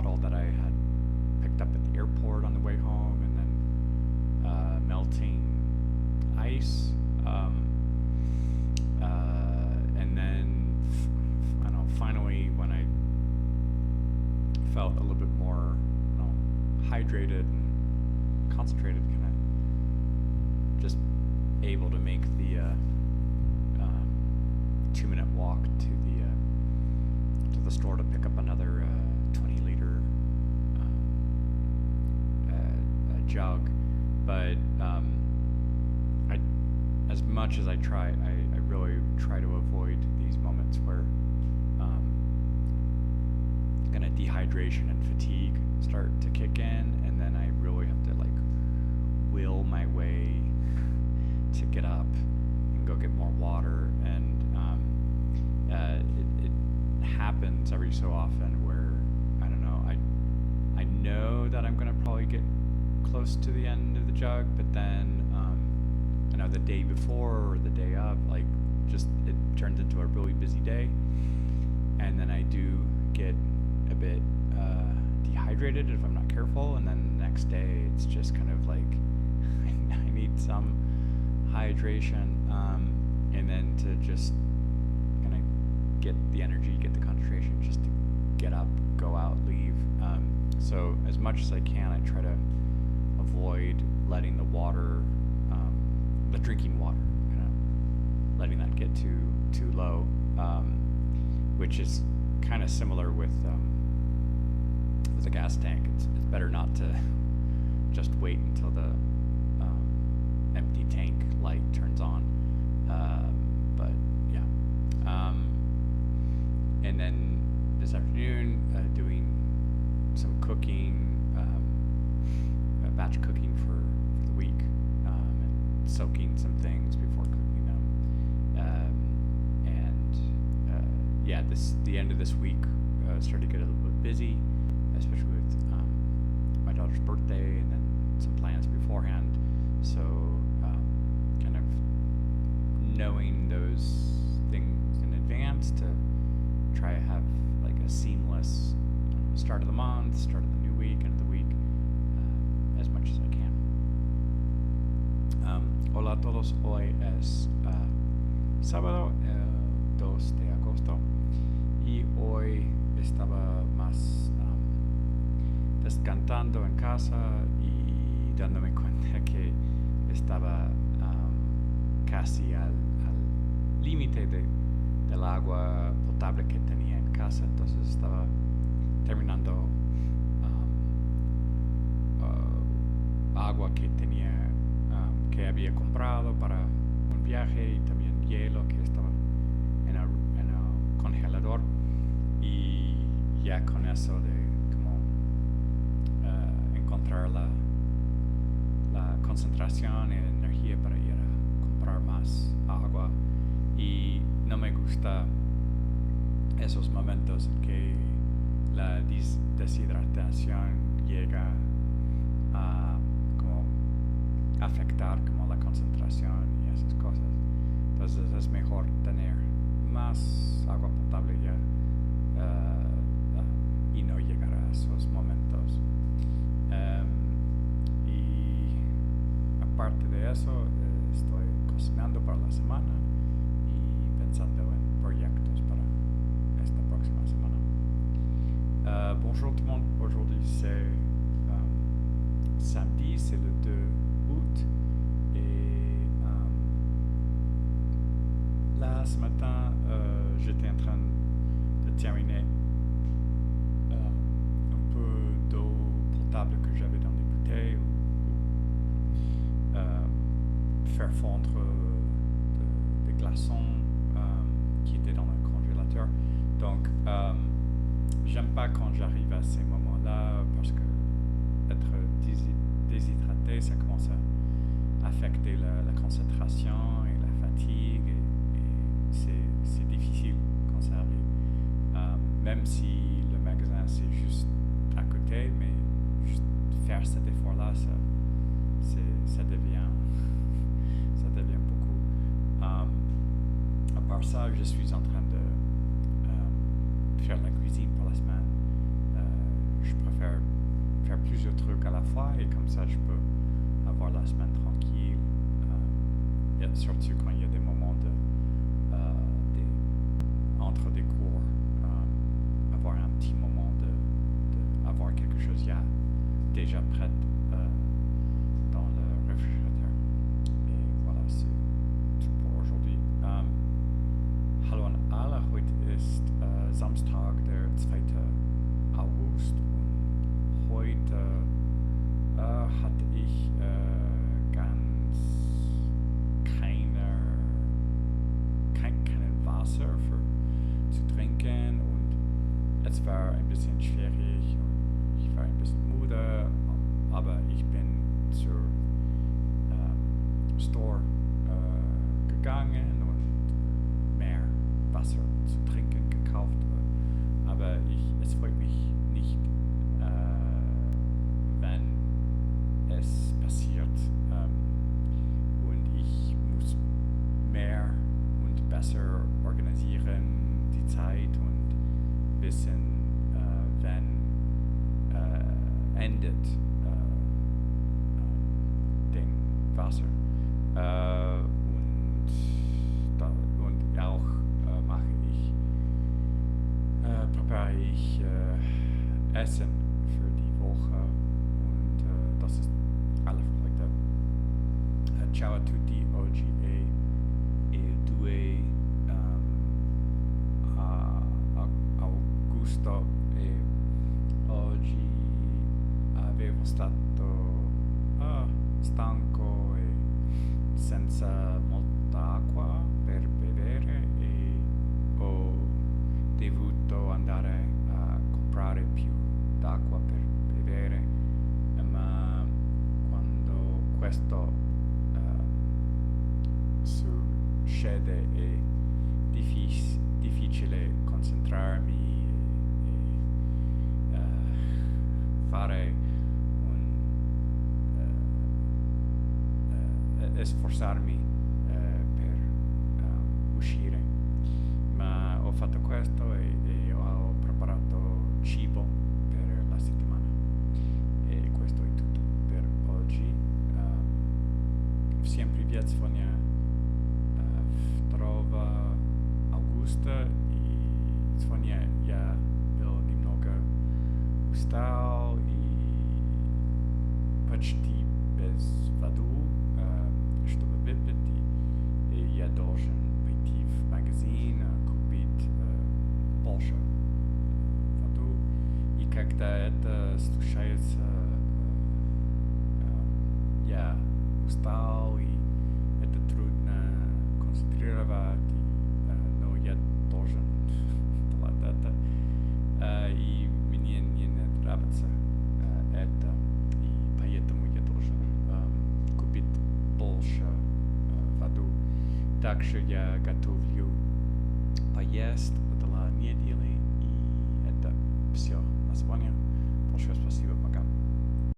bottle that I had picked up at the airport on the way home, and then melting ice, and then I don't know. Finally, when I felt a little bit more, hydrated and concentrated, kind of just able to make the 2-minute walk to the store to pick up another 20-liter jug. But I, as much as I try, I really try to avoid these moments where kind of dehydration and fatigue start to kick in, and then I really have to will my way to get up and go get more water. And it happens every so often where I don't know, I know that I'm gonna probably get close to the end of the jug, but then I know the day before or the day of, just it turns into a really busy day, and then I do get a bit dehydrated if I'm not careful, and then the next day it's just kind of I need some hydration, and then to just kind of get the energy, get the concentration, just to get up, go out, leave. So as much as I can, I try to avoid letting the water, the drinking water, kind of letting that get too low, which is kind of similar with a gas tank. It's better not to just wait until the empty tank light turns on. But yeah. And then this afternoon, doing some cooking, batch cooking for the week, and soaking some things before cooking them. The end of this week started to get a little bit busy, especially with my daughter's birthday and then some plans beforehand. So kind of knowing those things in advance to try to have a seamless start of the month, start of the new week, end of the week, as much as I can. Hola a todos, hoy es sábado, el 2 de agosto, y hoy estaba más descansando en casa y dándome cuenta que estaba casi al límite del agua potable que tenía en casa. Entonces estaba terminando agua que tenía, que había comprado para un viaje, y también hielo que estaba en el congelador, y ya con eso de encontrar la concentración y energía para ir a comprar más agua. Y no me gusta esos momentos en que la deshidratación llega a afectar la concentración y esas cosas. Entonces es mejor tener más agua potable ya, y no llegar a esos momentos. Y aparte de eso, estoy cocinando para la semana y pensando en proyectos para esta próxima semana. Bonjour tout le monde, aujourd'hui c'est samedi, c'est le 2 août, et là ce matin j'étais en train de terminer un peu d'eau potable que j'avais dans des bouteilles, ou faire fondre des glaçons qui étaient dans le congélateur. Donc j'aime pas quand j'arrive à ces moments-là, parce que être déshydraté, ça commence à affecter la concentration et la fatigue, et c'est difficile quand ça arrive. Même si le magasin c'est juste à côté, mais juste faire cet effort-là, ça devient beaucoup. À part ça, je suis en train de faire la cuisine pour la semaine. je préfère faire plusieurs trucs à la fois et comme ça je peux avoir la semaine tranquille. Et surtout quand il y a des moments entre des cours, avoir un petit moment de avoir quelque chose déjà prêt dans le réfrigérateur. Et voilà, c'est tout pour aujourd'hui. Hallo an alle, heute ist Samstag, der 2. August und heute hatte ich ganz keinen Wasser zu trinken und es war ein bisschen schwierig und ich war ein bisschen müde, aber ich bin zur Store gegangen und mehr Wasser zu trinken gekauft, aber es freut mich nicht, wenn es passiert und ich muss mehr und besser organisieren die Zeit und wissen, wenn endet den Wasser und auch prepare ich Essen für die Woche und das ist alles für heute. Ciao a tutti, oggi è il 2 augusto e oggi avevo stato stanco e senza molta acqua per bere e ho dovuto andare a comprare più d'acqua per bere, ma quando questo succede è difficile concentrarmi e fare sforzarmi per uscire, ma ho fatto questo e ho preparato cibo per la settimana e questo è tutto per oggi. Всем привет, сегодня 2 августа и сегодня я был немного устал и почти без воды, чтобы выпить, и я должен пойти в магазин, купить больше воду. И когда это случается, я устал, и это трудно концентрировать, но я должен делать это. И мне не нравится это, и поэтому я должен купить больше воду. Также я готовлю поезд для недели, и это все на сегодня. Большое спасибо, пока.